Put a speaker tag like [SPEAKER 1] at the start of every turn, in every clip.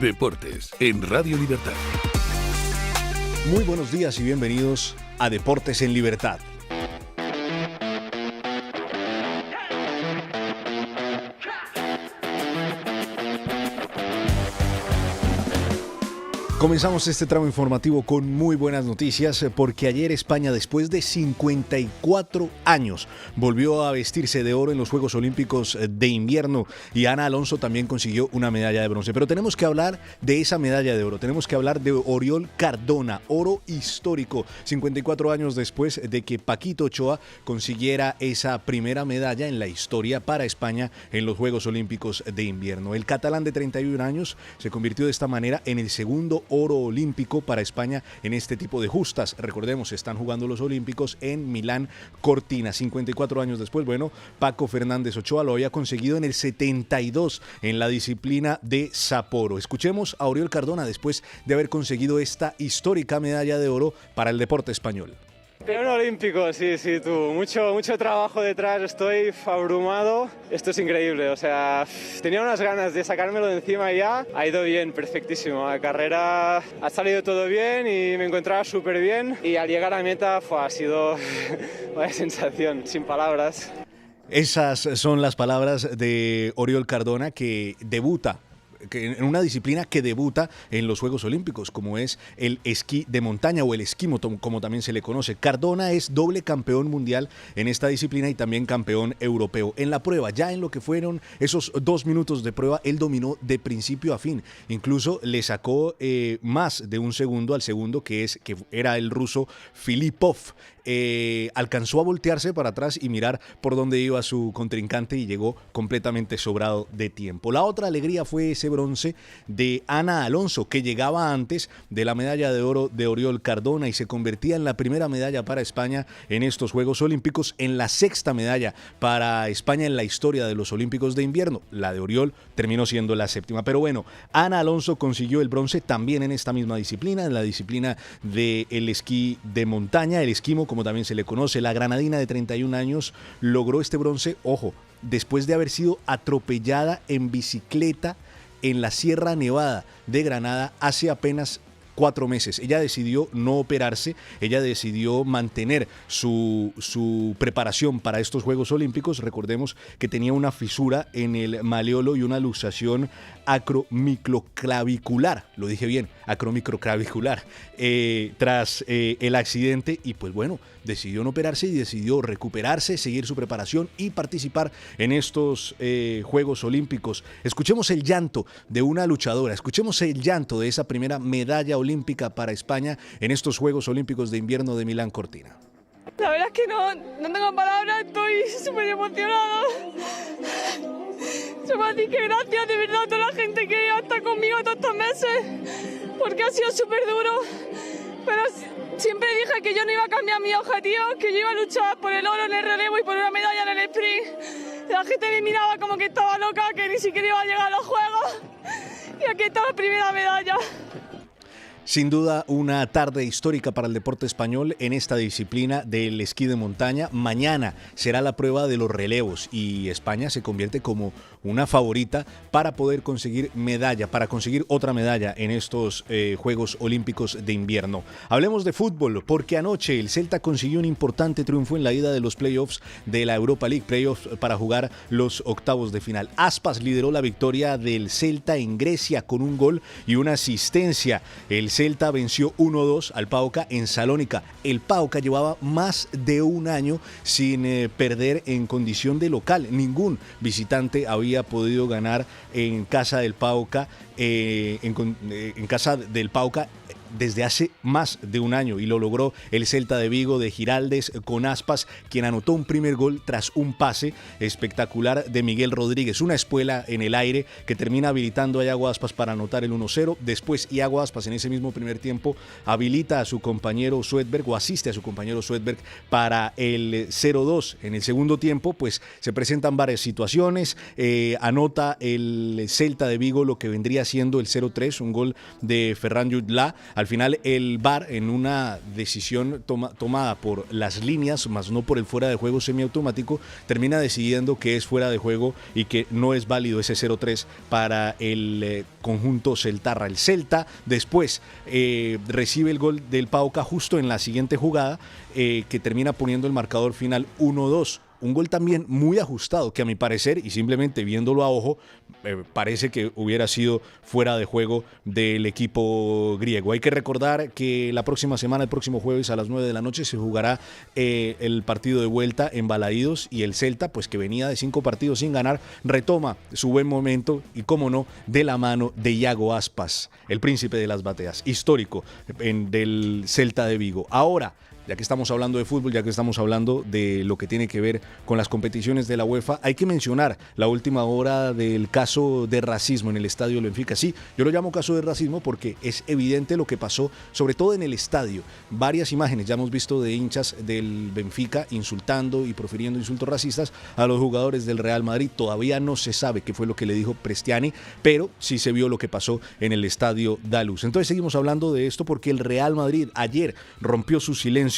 [SPEAKER 1] Deportes en Radio Libertad.
[SPEAKER 2] Muy buenos días y bienvenidos a Deportes en Libertad. Comenzamos este tramo informativo con muy buenas noticias porque ayer España, después de 54 años, volvió a vestirse de oro en los Juegos Olímpicos de Invierno y Ana Alonso también consiguió una medalla de bronce. Pero tenemos que hablar de esa medalla de oro, tenemos que hablar de Oriol Cardona, oro histórico, 54 años después de que Paquito Ochoa consiguiera esa primera medalla en la historia para España en los Juegos Olímpicos de Invierno. El catalán de 31 años se convirtió de esta manera en el segundo oro olímpico para España en este tipo de justas. Recordemos, están jugando los Olímpicos en Milán Cortina. 54 años después, bueno, Paco Fernández Ochoa lo había conseguido en el 72 en la disciplina de Sapporo. Escuchemos a Oriol Cardona después de haber conseguido esta histórica medalla de oro para el deporte español.
[SPEAKER 3] Campeón olímpico, sí, tú. Mucho trabajo detrás, estoy abrumado. Esto es increíble, o sea, tenía unas ganas de sacármelo de encima ya. Ha ido bien, perfectísimo. La carrera ha salido todo bien y me encontraba súper bien. Y al llegar a meta ha sido una sensación, sin palabras.
[SPEAKER 2] Esas son las palabras de Oriol Cardona, que debuta en una disciplina que debuta en los Juegos Olímpicos, como es el esquí de montaña o el esquimo, como también se le conoce. Cardona es doble campeón mundial en esta disciplina y también campeón europeo. En la prueba, ya en lo que fueron esos 2 minutos de prueba, él dominó de principio a fin. Incluso le sacó más de un segundo al segundo, que era el ruso Filipov. Alcanzó a voltearse para atrás y mirar por dónde iba su contrincante y llegó completamente sobrado de tiempo. La otra alegría fue ese bronce de Ana Alonso, que llegaba antes de la medalla de oro de Oriol Cardona y se convertía en la primera medalla para España en estos Juegos Olímpicos, en la sexta medalla para España en la historia de los Olímpicos de Invierno. La de Oriol terminó siendo la séptima, pero bueno, Ana Alonso consiguió el bronce también en esta misma disciplina, en la disciplina del esquí de montaña, el esquimo, como también se le conoce. La granadina de 31 años logró este bronce, ojo, después de haber sido atropellada en bicicleta en la Sierra Nevada de Granada hace apenas 4 meses. Ella decidió no operarse, ella decidió mantener su preparación para estos Juegos Olímpicos. Recordemos que tenía una fisura en el maleolo y una luxación acromicroclavicular, lo dije bien, acromicroclavicular, tras el accidente, y pues bueno, decidió no operarse y decidió recuperarse, seguir su preparación y participar en estos Juegos Olímpicos. Escuchemos el llanto de una luchadora, escuchemos el llanto de esa primera medalla olímpica para España en estos Juegos Olímpicos de Invierno de Milán Cortina.
[SPEAKER 4] La verdad es que no tengo palabras, estoy súper emocionada. Solo a decir que gracias de verdad a toda la gente que ha estado conmigo todos estos meses, porque ha sido súper duro, pero siempre dije que yo no iba a cambiar mis objetivos, que yo iba a luchar por el oro en el relevo y por una medalla en el sprint. La gente me miraba como que estaba loca, que ni siquiera iba a llegar a los Juegos, y aquí está la primera medalla.
[SPEAKER 2] Sin duda, una tarde histórica para el deporte español en esta disciplina del esquí de montaña. Mañana será la prueba de los relevos y España se convierte como una favorita para poder conseguir medalla, para conseguir otra medalla en estos Juegos Olímpicos de Invierno. Hablemos de fútbol, porque anoche el Celta consiguió un importante triunfo en la ida de los playoffs de la Europa League, playoffs para jugar los octavos de final. Aspas lideró la victoria del Celta en Grecia con un gol y una asistencia. El Celta venció 1-2 al PAOK en Salónica. El PAOK llevaba más de un año sin perder en condición de local. Ningún visitante había podido ganar en casa del PAOK, en casa del PAOK desde hace más de un año, y lo logró el Celta de Vigo de Giraldes con Aspas, quien anotó un primer gol tras un pase espectacular de Miguel Rodríguez, una espuela en el aire que termina habilitando a Iago Aspas para anotar el 1-0. Después Iago Aspas en ese mismo primer tiempo habilita a su compañero Svedberg, o asiste a su compañero Svedberg para el 0-2. En el segundo tiempo pues se presentan varias situaciones, anota el Celta de Vigo lo que vendría siendo el 0-3, un gol de Ferran Jutla Al final el VAR, en una decisión tomada por las líneas, más no por el fuera de juego semiautomático, termina decidiendo que es fuera de juego y que no es válido ese 0-3 para el conjunto celtarra. El Celta después recibe el gol del Pauca justo en la siguiente jugada, que termina poniendo el marcador final 1-2. Un gol también muy ajustado, que a mi parecer, y simplemente viéndolo a ojo, parece que hubiera sido fuera de juego del equipo griego. Hay que recordar que la próxima semana, el próximo jueves a las 9 de la noche, se jugará el partido de vuelta en Balaídos, y el Celta, pues que venía de 5 partidos sin ganar, retoma su buen momento y, cómo no, de la mano de Iago Aspas, el príncipe de las bateas, histórico del Celta de Vigo. Ahora, ya que estamos hablando de fútbol, ya que estamos hablando de lo que tiene que ver con las competiciones de la UEFA, hay que mencionar la última hora del caso de racismo en el estadio del Benfica. Sí, yo lo llamo caso de racismo porque es evidente lo que pasó, sobre todo en el estadio. Varias imágenes ya hemos visto de hinchas del Benfica insultando y profiriendo insultos racistas a los jugadores del Real Madrid. Todavía no se sabe qué fue lo que le dijo Prestiani, pero sí se vio lo que pasó en el estadio Daluz. Entonces seguimos hablando de esto porque el Real Madrid ayer rompió su silencio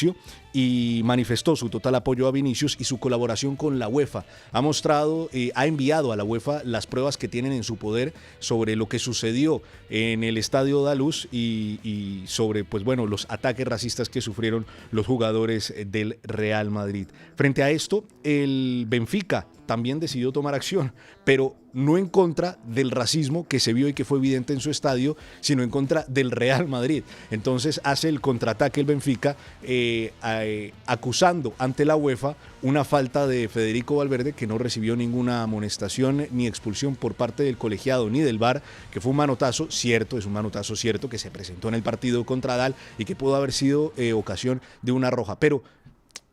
[SPEAKER 2] y manifestó su total apoyo a Vinicius y su colaboración con la UEFA. Ha enviado a la UEFA las pruebas que tienen en su poder sobre lo que sucedió en el estadio Daluz y sobre, pues bueno, los ataques racistas que sufrieron los jugadores del Real Madrid. Frente a esto, el Benfica también decidió tomar acción, pero no en contra del racismo que se vio y que fue evidente en su estadio, sino en contra del Real Madrid. Entonces hace el contraataque el Benfica, acusando ante la UEFA una falta de Federico Valverde, que no recibió ninguna amonestación ni expulsión por parte del colegiado ni del VAR, que fue un manotazo cierto, es un manotazo cierto que se presentó en el partido contra Dal y que pudo haber sido ocasión de una roja. Pero,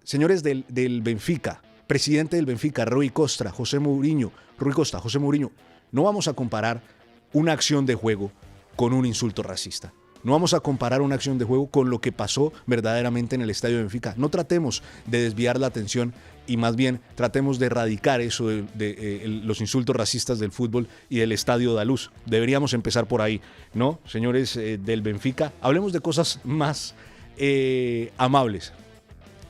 [SPEAKER 2] señores del Benfica, presidente del Benfica, Rui Costa, José Mourinho, no vamos a comparar una acción de juego con un insulto racista. No vamos a comparar una acción de juego con lo que pasó verdaderamente en el estadio de Benfica. No tratemos de desviar la atención y más bien tratemos de erradicar eso de los insultos racistas del fútbol y del estadio Daluz. Deberíamos empezar por ahí, ¿no? Señores del Benfica, hablemos de cosas más amables.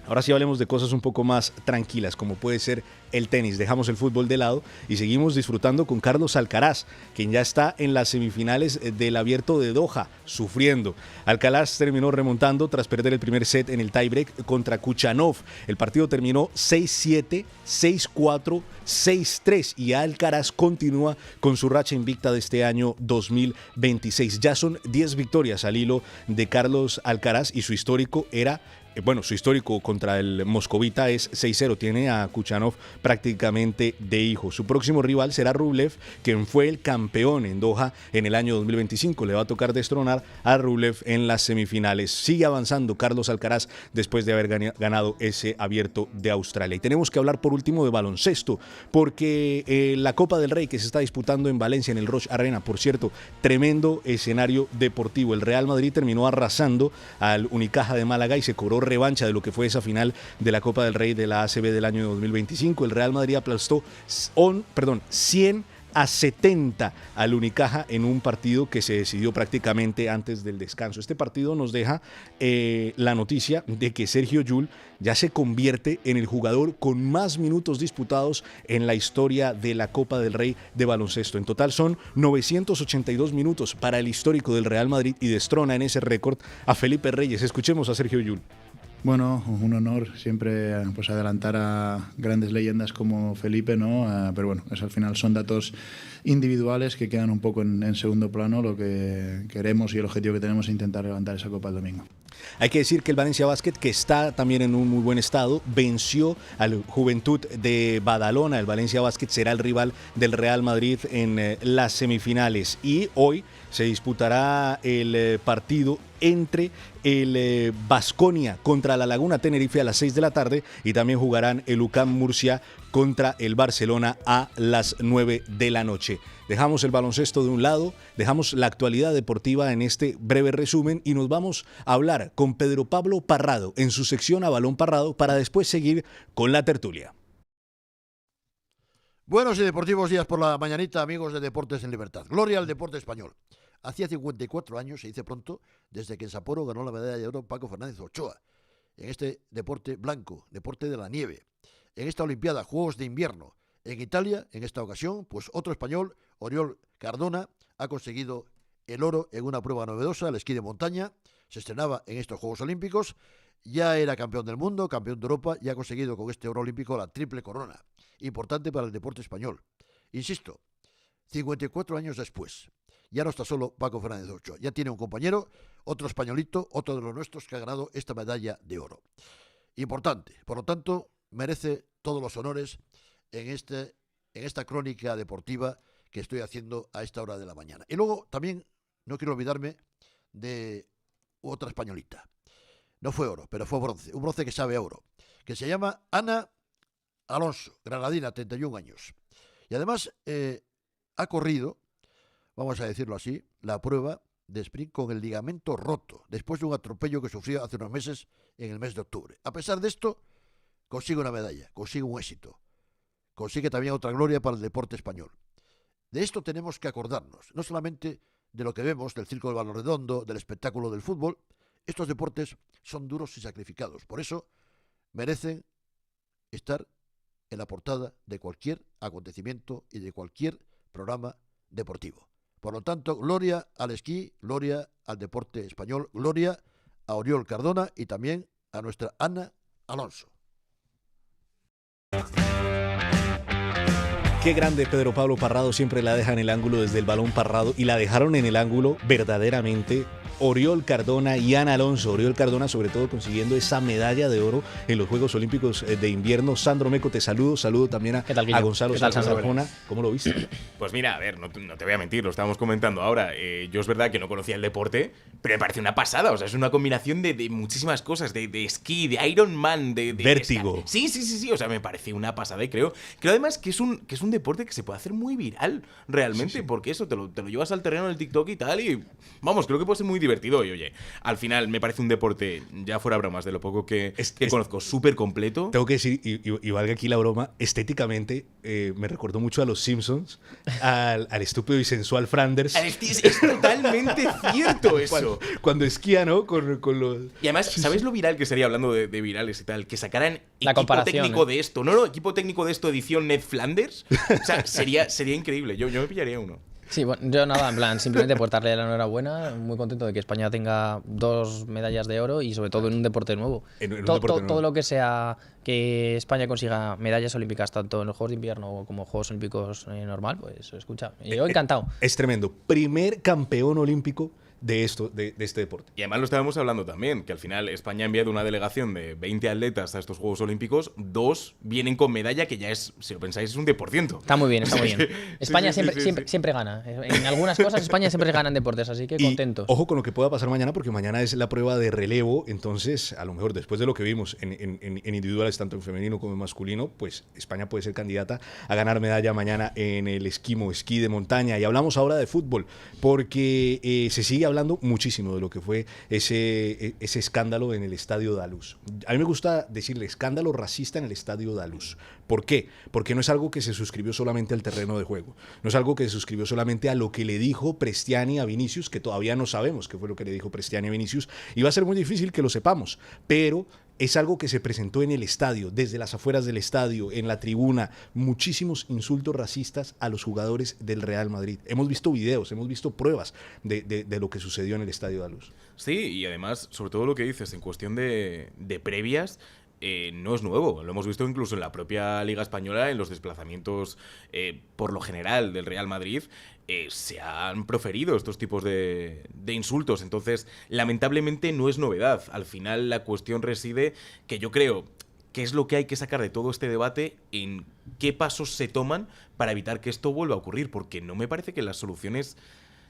[SPEAKER 2] Ahora sí hablemos de cosas un poco más tranquilas, como puede ser el tenis. Dejamos el fútbol de lado y seguimos disfrutando con Carlos Alcaraz, quien ya está en las semifinales del Abierto de Doha, sufriendo. Alcaraz terminó remontando tras perder el primer set en el tiebreak contra Kuchanov. El partido terminó 6-7, 6-4, 6-3 y Alcaraz continúa con su racha invicta de este año 2026. Ya son 10 victorias al hilo de Carlos Alcaraz y su histórico contra el moscovita es 6-0, tiene a Kuchanov prácticamente de hijo. Su próximo rival será Rublev, quien fue el campeón en Doha en el año 2025. Le va a tocar destronar a Rublev en las semifinales. Sigue avanzando Carlos Alcaraz después de haber ganado ese Abierto de Australia. Y tenemos que hablar por último de baloncesto, porque la Copa del Rey que se está disputando en Valencia, en el Roig Arena, por cierto, tremendo escenario deportivo. El Real Madrid terminó arrasando al Unicaja de Málaga y se cobró revancha de lo que fue esa final de la Copa del Rey de la ACB del año 2025. El Real Madrid aplastó 100-70 al Unicaja en un partido que se decidió prácticamente antes del descanso. Este partido nos deja la noticia de que Sergio Llull ya se convierte en el jugador con más minutos disputados en la historia de la Copa del Rey de baloncesto. En total son 982 minutos para el histórico del Real Madrid y destrona en ese récord a Felipe Reyes. Escuchemos a Sergio Llull.
[SPEAKER 5] Bueno, un honor siempre pues adelantar a grandes leyendas como Felipe, ¿no? Pero bueno, al final son datos individuales que quedan un poco en segundo plano. Lo que queremos y el objetivo que tenemos es intentar levantar esa copa el domingo.
[SPEAKER 2] Hay que decir que el Valencia Basket, que está también en un muy buen estado, venció al Juventud de Badalona. El Valencia Basket será el rival del Real Madrid en las semifinales y hoy se disputará el partido entre el Baskonia contra la Laguna Tenerife a las 6 de la tarde y también jugarán el UCAM Murcia contra el Barcelona a las 9 de la noche. Dejamos el baloncesto de un lado, dejamos la actualidad deportiva en este breve resumen y nos vamos a hablar con Pedro Pablo Parrado en su sección A Balón Parrado para después seguir con la tertulia.
[SPEAKER 6] Buenos y deportivos días por la mañanita, amigos de Deportes en Libertad. Gloria al deporte español. Hacía 54 años, se dice pronto, desde que en Sapporo ganó la medalla de oro Paco Fernández Ochoa, en este deporte blanco, deporte de la nieve. En esta Olimpiada, Juegos de Invierno, en Italia, en esta ocasión, pues otro español, Oriol Cardona, ha conseguido el oro en una prueba novedosa, el esquí de montaña. Se estrenaba en estos Juegos Olímpicos, ya era campeón del mundo, campeón de Europa, y ha conseguido con este oro olímpico la triple corona, importante para el deporte español. Insisto, 54 años después, ya no está solo Paco Fernández Ochoa, ya tiene un compañero, otro españolito, otro de los nuestros que ha ganado esta medalla de oro. Importante, por lo tanto, merece todos los honores en esta crónica deportiva que estoy haciendo a esta hora de la mañana. Y luego también no quiero olvidarme de otra españolita. No fue oro, pero fue bronce, un bronce que sabe a oro, que se llama Ana Alonso, granadina, 31 años. Y además ha corrido, vamos a decirlo así, la prueba de sprint con el ligamento roto, después de un atropello que sufrió hace unos meses en el mes de octubre. A pesar de esto, consigue una medalla, consigue un éxito, consigue también otra gloria para el deporte español. De esto tenemos que acordarnos, no solamente de lo que vemos del circo del balón redondo, del espectáculo del fútbol. Estos deportes son duros y sacrificados, por eso merecen estar en la portada de cualquier acontecimiento y de cualquier programa deportivo. Por lo tanto, gloria al esquí, gloria al deporte español, gloria a Oriol Cardona y también a nuestra Ana Alonso.
[SPEAKER 2] Qué grande Pedro Pablo Parrado, siempre la deja en el ángulo desde el balón parrado, y la dejaron en el ángulo verdaderamente Oriol Cardona y Ana Alonso. Oriol Cardona sobre todo consiguiendo esa medalla de oro en los Juegos Olímpicos de Invierno. Sandro Meco, te saludo también a Gonzalo Sarjona. ¿Cómo lo viste?
[SPEAKER 7] Pues mira, a ver, no te voy a mentir, lo estábamos comentando ahora. Yo es verdad que no conocía el deporte, pero me parece una pasada. O sea, es una combinación de muchísimas cosas, de esquí, de Ironman, de
[SPEAKER 2] vértigo.
[SPEAKER 7] Sí, o sea, me parece una pasada y creo además que es un deporte que se puede hacer muy viral realmente, porque eso te lo llevas al terreno del TikTok y tal, y vamos, creo que puede ser muy divertido. Y oye, al final me parece un deporte, ya fuera bromas, de lo poco que conozco, súper completo.
[SPEAKER 2] Tengo que decir, y valga aquí la broma, estéticamente me recordó mucho a los Simpsons, al estúpido y sensual Flanders.
[SPEAKER 7] Es totalmente cierto eso.
[SPEAKER 2] Cuando esquía, ¿no? Con los...
[SPEAKER 7] Y además, ¿sabes lo viral que sería, hablando de virales y tal? Que sacaran
[SPEAKER 8] la
[SPEAKER 7] equipo técnico de esto. No, equipo técnico de esto, edición Ned Flanders. O sea, sería increíble. Yo me pillaría uno.
[SPEAKER 8] Sí, bueno, yo nada, en plan, simplemente por darle la enhorabuena, muy contento de que España tenga 2 medallas de oro y sobre todo en un deporte nuevo. Todo lo que sea que España consiga medallas olímpicas, tanto en los Juegos de Invierno como Juegos Olímpicos normal, pues escucha, yo encantado.
[SPEAKER 2] Es tremendo. Primer campeón olímpico de este deporte.
[SPEAKER 7] Y además lo estábamos hablando también, que al final España ha enviado una delegación de 20 atletas a estos Juegos Olímpicos, 2 vienen con medalla, que ya es, si lo pensáis, es un por ciento.
[SPEAKER 8] Está muy bien. España siempre gana. En algunas cosas España siempre gana en deportes, así que contentos.
[SPEAKER 2] Ojo con lo que pueda pasar mañana, porque mañana es la prueba de relevo, entonces a lo mejor después de lo que vimos en individuales, tanto en femenino como en masculino, pues España puede ser candidata a ganar medalla mañana en el esquí de montaña. Y hablamos ahora de fútbol, porque se sigue hablando muchísimo de lo que fue ese escándalo en el Estadio Daluz. A mí me gusta decirle escándalo racista en el Estadio Daluz. ¿Por qué? Porque no es algo que se suscribió solamente al terreno de juego, no es algo que se suscribió solamente a lo que le dijo Prestiani a Vinicius, que todavía no sabemos qué fue lo que le dijo Prestiani a Vinicius, y va a ser muy difícil que lo sepamos, pero es algo que se presentó en el estadio, desde las afueras del estadio, en la tribuna, muchísimos insultos racistas a los jugadores del Real Madrid. Hemos visto videos, hemos visto pruebas de lo que sucedió en el Estadio Daluz.
[SPEAKER 7] Sí, y además, sobre todo lo que dices, en cuestión de previas, no es nuevo. Lo hemos visto incluso en la propia Liga Española, en los desplazamientos por lo general del Real Madrid. Se han proferido estos tipos de insultos. Entonces, lamentablemente no es novedad. Al final la cuestión reside que yo creo que es lo que hay que sacar de todo este debate, en qué pasos se toman para evitar que esto vuelva a ocurrir, porque no me parece que las soluciones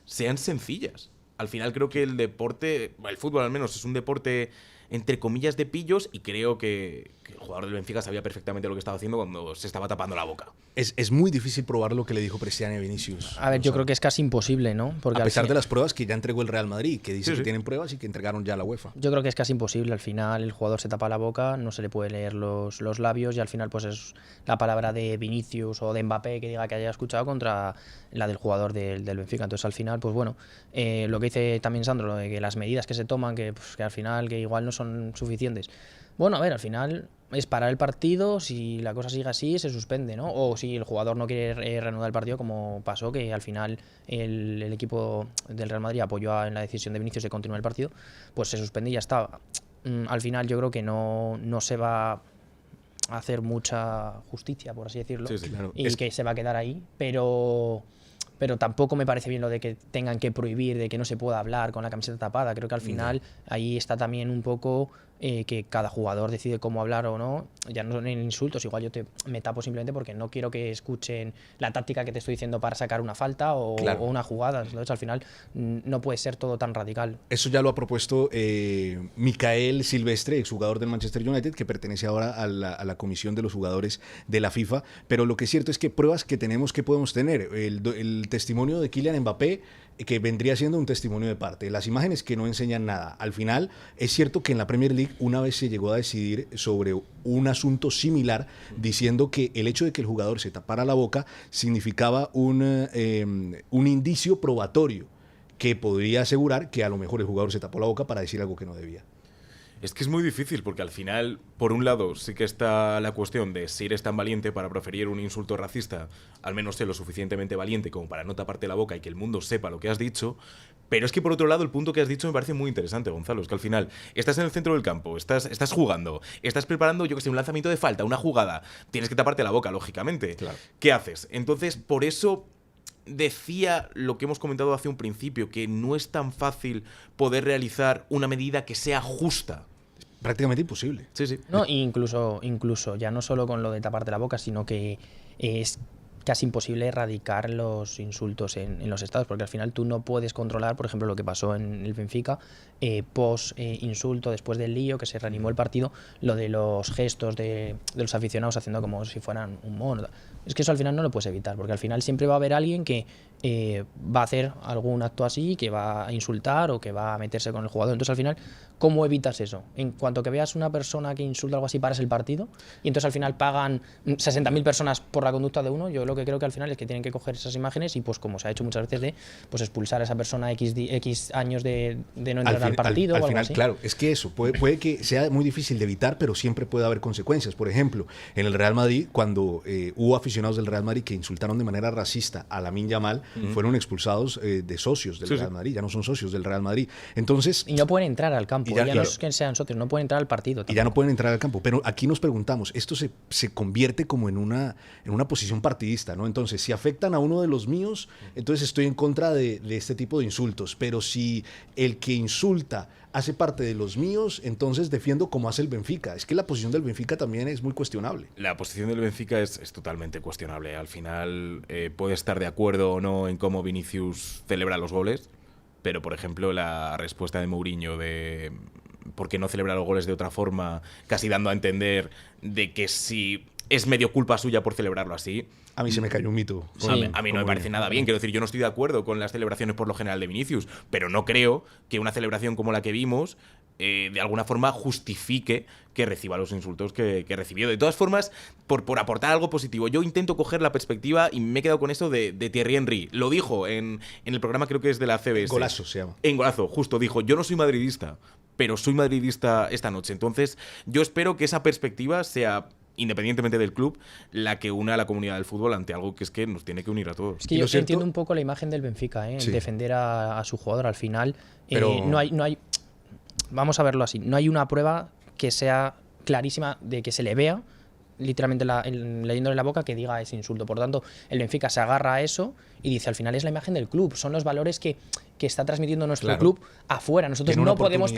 [SPEAKER 7] sean sencillas. Al final creo que el deporte, el fútbol al menos, es un deporte entre comillas, de pillos, y creo que el jugador del Benfica sabía perfectamente lo que estaba haciendo cuando se estaba tapando la boca.
[SPEAKER 2] Es muy difícil probar lo que le dijo Prestiani a Vinicius.
[SPEAKER 8] A ver, yo creo que es casi imposible, ¿no?
[SPEAKER 2] Porque a pesar de las pruebas que ya entregó el Real Madrid, que dice
[SPEAKER 7] Sí,
[SPEAKER 2] que
[SPEAKER 7] sí.
[SPEAKER 2] tienen pruebas y que entregaron ya a la UEFA.
[SPEAKER 8] Yo creo que es casi imposible. Al final el jugador se tapa la boca, no se le puede leer los labios y al final pues es la palabra de Vinicius o de Mbappé que diga que haya escuchado contra la del jugador del Benfica. Entonces al final, pues bueno, lo que dice también Sandro, lo de que las medidas que se toman, que al final que igual no son suficientes. Bueno, a ver, al final es parar el partido, si la cosa sigue así, se suspende, ¿no? O si el jugador no quiere reanudar el partido, como pasó, que al final el equipo del Real Madrid apoyó en la decisión de Vinicius de continuar el partido, pues se suspende y ya está. Al final yo creo que no se va a hacer mucha justicia, por así decirlo,
[SPEAKER 7] Sí, claro.
[SPEAKER 8] y que se va a quedar ahí, pero tampoco me parece bien lo de que tengan que prohibir, de que no se pueda hablar con la camiseta tapada. Creo que al final ahí está también un poco que cada jugador decide cómo hablar o no, ya no en insultos, igual yo me tapo simplemente porque no quiero que escuchen la táctica que te estoy diciendo para sacar una falta o una jugada. Entonces al final no puede ser todo tan radical.
[SPEAKER 2] Eso ya lo ha propuesto Micael Silvestre, exjugador del Manchester United, que pertenece ahora a la comisión de los jugadores de la FIFA, pero lo que es cierto es que pruebas que tenemos, que podemos tener, el testimonio de Kylian Mbappé, que vendría siendo un testimonio de parte, las imágenes que no enseñan nada. Al final es cierto que en la Premier League una vez se llegó a decidir sobre un asunto similar, diciendo que el hecho de que el jugador se tapara la boca significaba un indicio probatorio que podría asegurar que a lo mejor el jugador se tapó la boca para decir algo que no debía.
[SPEAKER 7] Es que es muy difícil porque al final, por un lado, sí que está la cuestión de si eres tan valiente para proferir un insulto racista, al menos sé lo suficientemente valiente como para no taparte la boca y que el mundo sepa lo que has dicho. Pero es que por otro lado, el punto que has dicho me parece muy interesante, Gonzalo. Es que al final estás en el centro del campo, estás jugando, estás preparando, yo que sé, un lanzamiento de falta, una jugada. Tienes que taparte la boca, lógicamente.
[SPEAKER 2] Claro.
[SPEAKER 7] ¿Qué haces? Entonces, por eso decía lo que hemos comentado hace un principio, que no es tan fácil poder realizar una medida que sea justa.
[SPEAKER 2] Prácticamente imposible.
[SPEAKER 7] Sí, sí.
[SPEAKER 8] No, incluso ya no solo con lo de taparte la boca, sino que es casi imposible erradicar los insultos en los estados, porque al final tú no puedes controlar, por ejemplo, lo que pasó en el Benfica, post-insulto, después del lío, que se reanimó el partido, lo de los gestos de los aficionados haciendo como si fueran un mono. Es que eso al final no lo puedes evitar, porque al final siempre va a haber alguien que va a hacer algún acto así, que va a insultar o que va a meterse con el jugador. Entonces al final, ¿cómo evitas eso? En cuanto que veas una persona que insulta algo así, paras el partido, y entonces al final pagan 60.000 personas por la conducta de uno. Yo lo que creo que al final es que tienen que coger esas imágenes y, pues como se ha hecho muchas veces, pues expulsar a esa persona X años de no entrar al partido o algo
[SPEAKER 2] final,
[SPEAKER 8] así.
[SPEAKER 2] claro, es que eso puede que sea muy difícil de evitar, pero siempre puede haber consecuencias. Por ejemplo, en el Real Madrid, cuando hubo aficionados del Real Madrid que insultaron de manera racista a Lamine Yamal, fueron expulsados de socios del Real Madrid, ya no son socios del Real Madrid. Entonces,
[SPEAKER 8] y no pueden entrar al campo, ya
[SPEAKER 2] claro,
[SPEAKER 8] no es que sean socios, no pueden entrar al partido tampoco.
[SPEAKER 2] Y ya no pueden entrar al campo. Pero aquí nos preguntamos, esto se convierte como en una posición partidista, ¿no? Entonces, si afectan a uno de los míos, entonces estoy en contra de este tipo de insultos. Pero si el que insulta hace parte de los míos, entonces defiendo como hace el Benfica. Es que la posición del Benfica también es muy cuestionable.
[SPEAKER 7] La posición del Benfica es totalmente cuestionable. Al final puede estar de acuerdo o no en cómo Vinicius celebra los goles, pero por ejemplo la respuesta de Mourinho de por qué no celebra los goles de otra forma, casi dando a entender de que si es medio culpa suya por celebrarlo así.
[SPEAKER 2] A mí se me cayó un mito.
[SPEAKER 7] Sí. A mí no me parece nada bien. Quiero decir, yo no estoy de acuerdo con las celebraciones por lo general de Vinicius, pero no creo que una celebración como la que vimos de alguna forma justifique que reciba los insultos que recibió. De todas formas, por aportar algo positivo, yo intento coger la perspectiva y me he quedado con eso de Thierry Henry. Lo dijo en el programa, creo que es de la CBS.
[SPEAKER 2] Golazo se llama.
[SPEAKER 7] En Golazo, justo dijo, yo no soy madridista, pero soy madridista esta noche. Entonces, yo espero que esa perspectiva sea, independientemente del club, la que una a la comunidad del fútbol ante algo que es que nos tiene que unir a todos.
[SPEAKER 8] Es que yo entiendo un poco la imagen del Benfica,
[SPEAKER 2] sí.
[SPEAKER 8] Defender a su jugador al final.
[SPEAKER 2] Pero
[SPEAKER 8] no hay, vamos a verlo así, no hay una prueba que sea clarísima de que se le vea literalmente leyéndole la boca que diga ese insulto. Por lo tanto, el Benfica se agarra a eso y dice, al final es la imagen del club, son los valores que está transmitiendo nuestro club afuera. Nosotros no podemos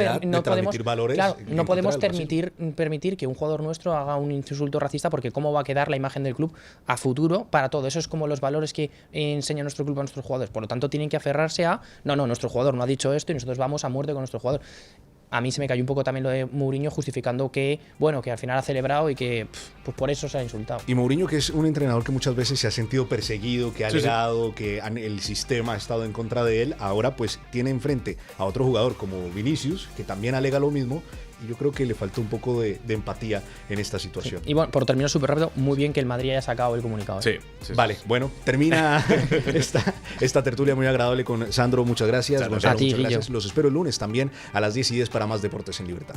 [SPEAKER 8] permitir que un jugador nuestro haga un insulto racista, porque cómo va a quedar la imagen del club a futuro para todo. Eso es como los valores que enseña nuestro club a nuestros jugadores. Por lo tanto, tienen que aferrarse a, no, nuestro jugador no ha dicho esto y nosotros vamos a muerte con nuestro jugador. a mí se me cayó un poco también lo de Mourinho justificando que, bueno, que al final ha celebrado y que pues por eso se ha insultado.
[SPEAKER 2] Y Mourinho, que es un entrenador que muchas veces se ha sentido perseguido, que ha alegado, que el sistema ha estado en contra de él, ahora pues tiene enfrente a otro jugador como Vinicius, que también alega lo mismo, y yo creo que le falta un poco de empatía en esta situación.
[SPEAKER 8] Y bueno, por terminar súper rápido, muy bien que el Madrid haya sacado el comunicado.
[SPEAKER 7] Sí.
[SPEAKER 2] Vale, bueno, termina esta tertulia muy agradable con Sandro, muchas gracias. Gonzalo, muchas gracias. Los espero el lunes también a las 10:10 para más Deportes en Libertad.